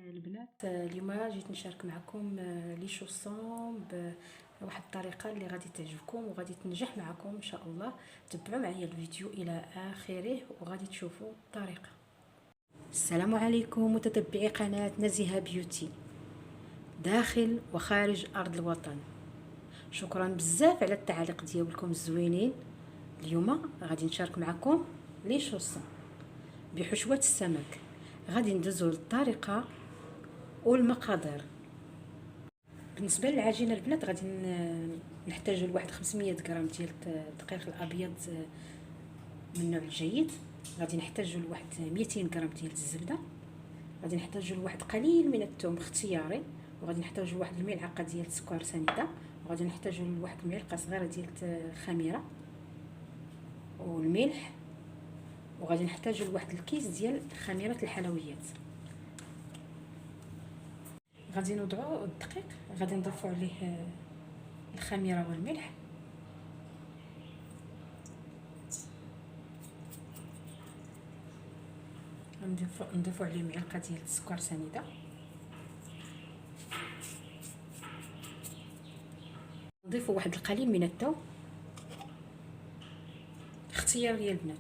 البنات اليوم جيت نشارك معكم لي شوسون بواحد الطريقه اللي غادي تعجبكم وغادي تنجح معكم ان شاء الله. تبعوا معايا الفيديو الى اخره وغادي تشوفوا الطريقه. السلام عليكم متتبعي قناه نزهه بيوتي داخل وخارج ارض الوطن. شكرا بزاف على التعاليق ديالكم الزوينين. اليوم غادي نشارك معكم لي شوسون بحشوه السمك. غادي ندوزو للطريقه والمقادير. بالنسبه للعجينه البنات غادي نحتاجوا لواحد 500 غرام ديال الدقيق الابيض من النوع الجيد. غادي نحتاجوا لواحد 200 غرام ديال الزبده. غادي نحتاجوا لواحد قليل من الثوم اختياري، وغادي نحتاجوا لواحد الملعقه ديال السكر سنيده، وغادي نحتاجوا لواحد المعلقه صغيره ديال الخميره والملح، وغادي نحتاجوا لواحد الكيس ديال خميره الحلويات. غادي نوضعوا الدقيق، غادي نضيفوا عليه الخميره والملح، نضيفوا عليه معلقه ديال السكر سنيده، نضيفوا واحد القليل من الثوم اختياري البنات،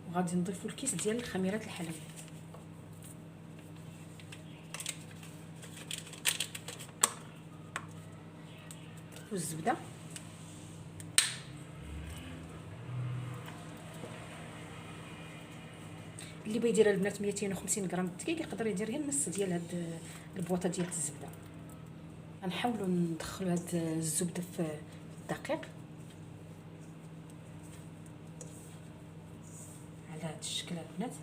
وغادي نضيفوا الكيس ديال خميره الحلويات والزبده. اللي بغى يدير البنات 250 غرام دقيق يقدر يدير غير نص ديال هاد البواطه ديال الزبده. غنحاولوا ندخلوا هاد الزبده في الدقيق على هاد الشكل البنات.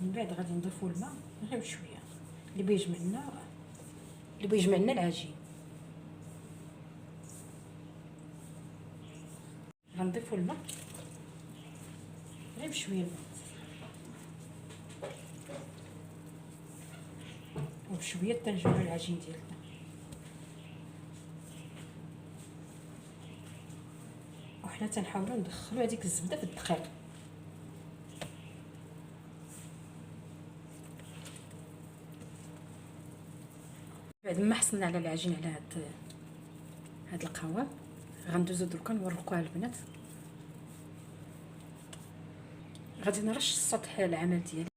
من بعد غادي نضيفوا الماء غير بشويه اللي بيجمع لنا العجين. غنضيفوا الماء غير بشويه البنات، وبشويه تنجمعوا العجين ديالنا. وحنا تنحاولوا ندخلوا هذيك الزبده في الدقيق. بعد ما حصلنا على العجين على هاد القوام، غندوزو دركا نورقوها البنات. غادي نرش سطح العمل ديالي.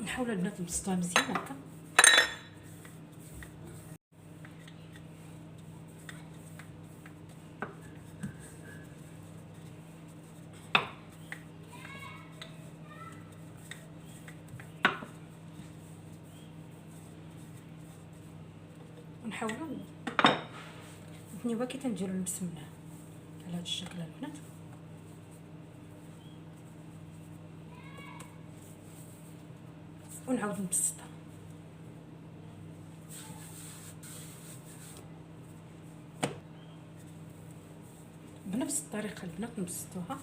نحاولوا البنات نبسطوها مزيان هكا. ونحاولوا نتنيوها كي تنديروا المسمنه على هذا الشكل البنات. ونعاود نبسطها بنفس الطريقه البنات. نبسطوها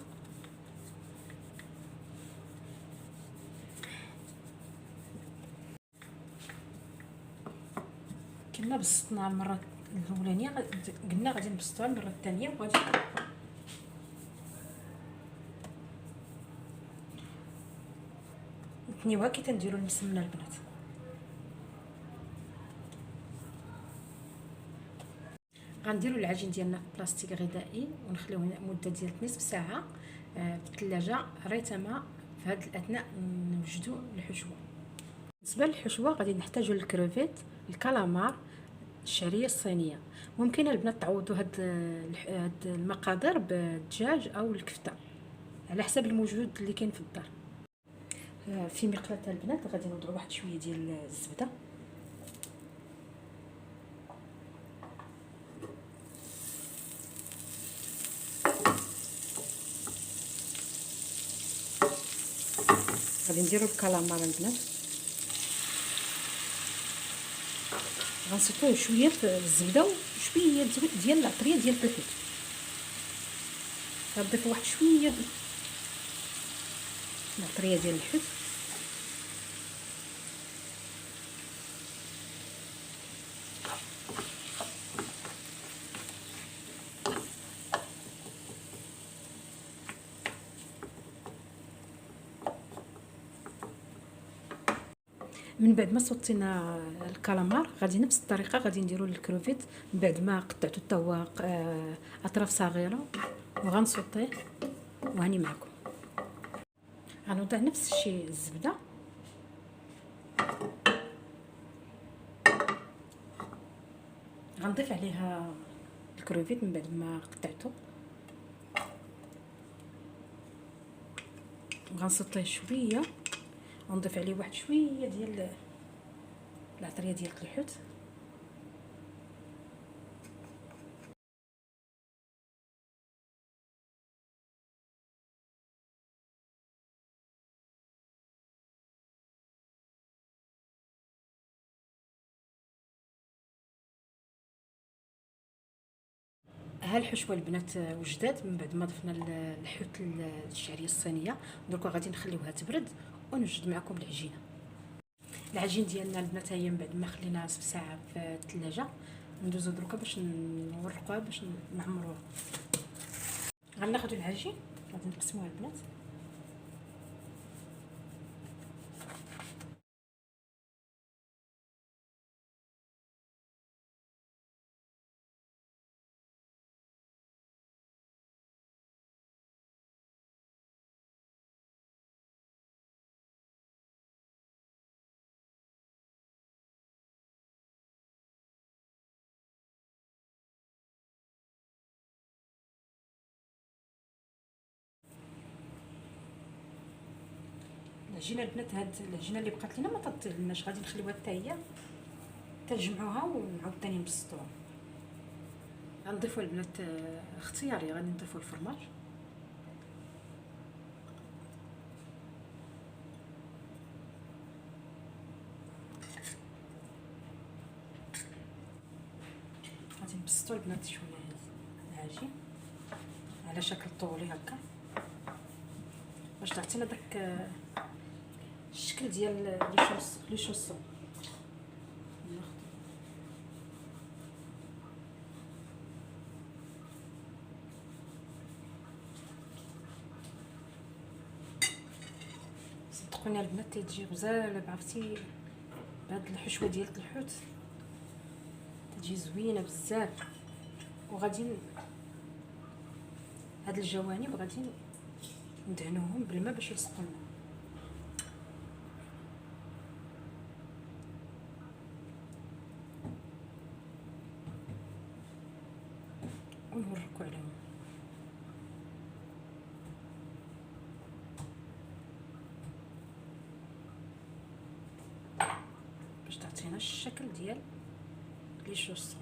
كما بسطنا المره الاولانيه، قلنا غادي نبسطوها المره الثانيه، وغادي نتنيوها كي تنديروا المسمنه البنات. غنديروا العجين ديالنا في بلاستيك غذائي ونخليوه مده ديال نصف ساعه في الثلاجه ريتما في هذه الاثناء نوجدوا الحشوه. بالنسبه للحشوه غادي نحتاجوا الكروفيت، الكالامار، الشعريه الصينيه. ممكن البنات تعوضوا هاد المقادير بالدجاج او الكفته على حسب الموجود اللي كاين في الدار. في مقلاة البنات غادي نوضعوا واحد شويه ديال الزبده، غادي نديرو الكالامار البنات، غنسيطوه شويه في الزبده وشويه ديال العطريه ديال الفلفل. غنضيف واحد شويه العطريه ديال الحوت، من بعد ما صوتينا الكالامار غادي نفس الطريقه غادي نديرو الكروفيت. من بعد ما قطعته حتى هو اطراف صغيره وغنصوتيه وهاني معكم. غنوضع نفس الشيء الزبده، غنضيف عليها الكروفيت من بعد ما قطعته وغنصوتيه شويه ونضيف عليه واحد شويه ديال العطريه ديال الحوت. ها الحشوه البنات وجدات من بعد ما ضفنا الحوت الشعريه الصينيه. دركا غادي نخليوها تبرد ونوجد معكم العجينه. العجين ديالنا البنات هي من بعد ما خليناها نصف ساعه في الثلاجه. ندوزو دركا باش نورقوها باش نعمروها. غناخذوا العجين غادي نقسموها البنات. العجينه البنات، هاد العجينه اللي بقات لنا ما تطيبناش، غادي نخليوها حتى هي تنجمعوها ونعاود ثاني نبسطوها. غنضيفوا البنات اختياري، غادي نضيفوا الفرماج غادي نبسطوا البنات شويه العجين على شكل طولي هكا باش تعطينا داك الشكل ديال لي شوسون. صدقوني البنات تيجي غزاله بعرفتي بهاد الحشوه ديال الحوت، تجي زوينه بزاف. وغادي هاد الجوانب غادي ندهنوهم بالماء باش يلصقوا لنا. ونوركو عليهم باش تعطينا الشكل ديال لي شوسون.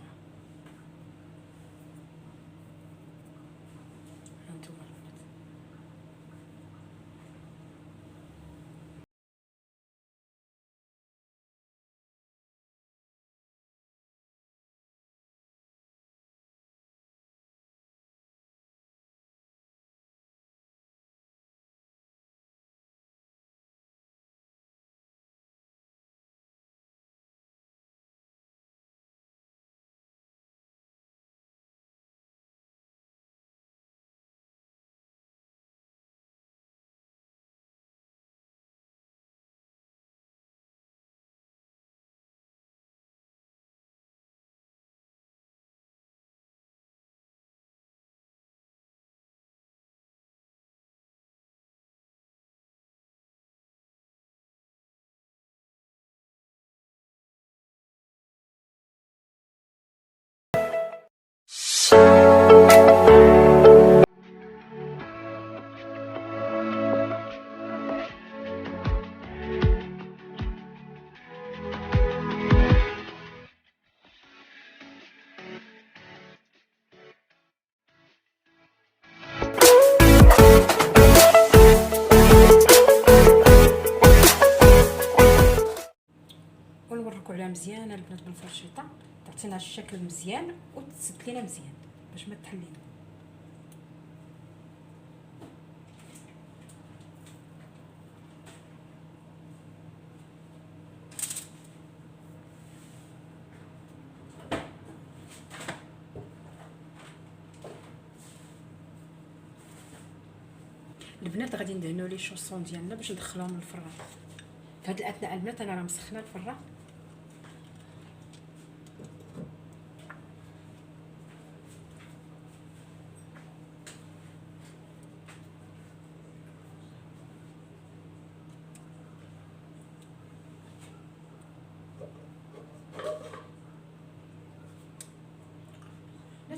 مزيانه البنات بالفرشيطه، تعطينا الشكل مزيان وتسد لينا مزيان باش ما تحلينا. البنات غادي ندهنوا لي شوصون ديالنا باش ندخلوهم للفران. في هذا الاثناء البنات انا راه مسخنه الفران.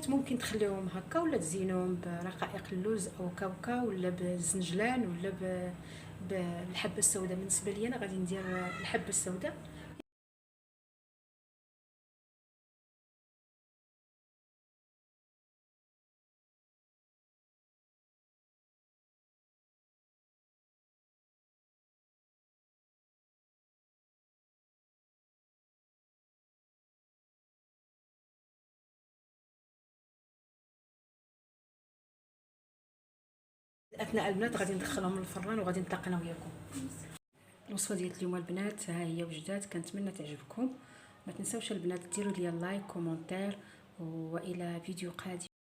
ممكن تخليوهم هكا ولا تزينوهم برقائق اللوز او كاوكا ولا بالزنجلان ولا بالحبه السوداء. بالنسبه لي انا غادي ندير الحبه السوداء. اثناء البنات غادي ندخلهم للفران وغادي نتلاقى انا وياكم. الوصفه ديال اليوم البنات ها هي وجدات، كنتمنى تعجبكم. ما تنساوش البنات ديروا لي لايك كومونتير، والى فيديو قادم.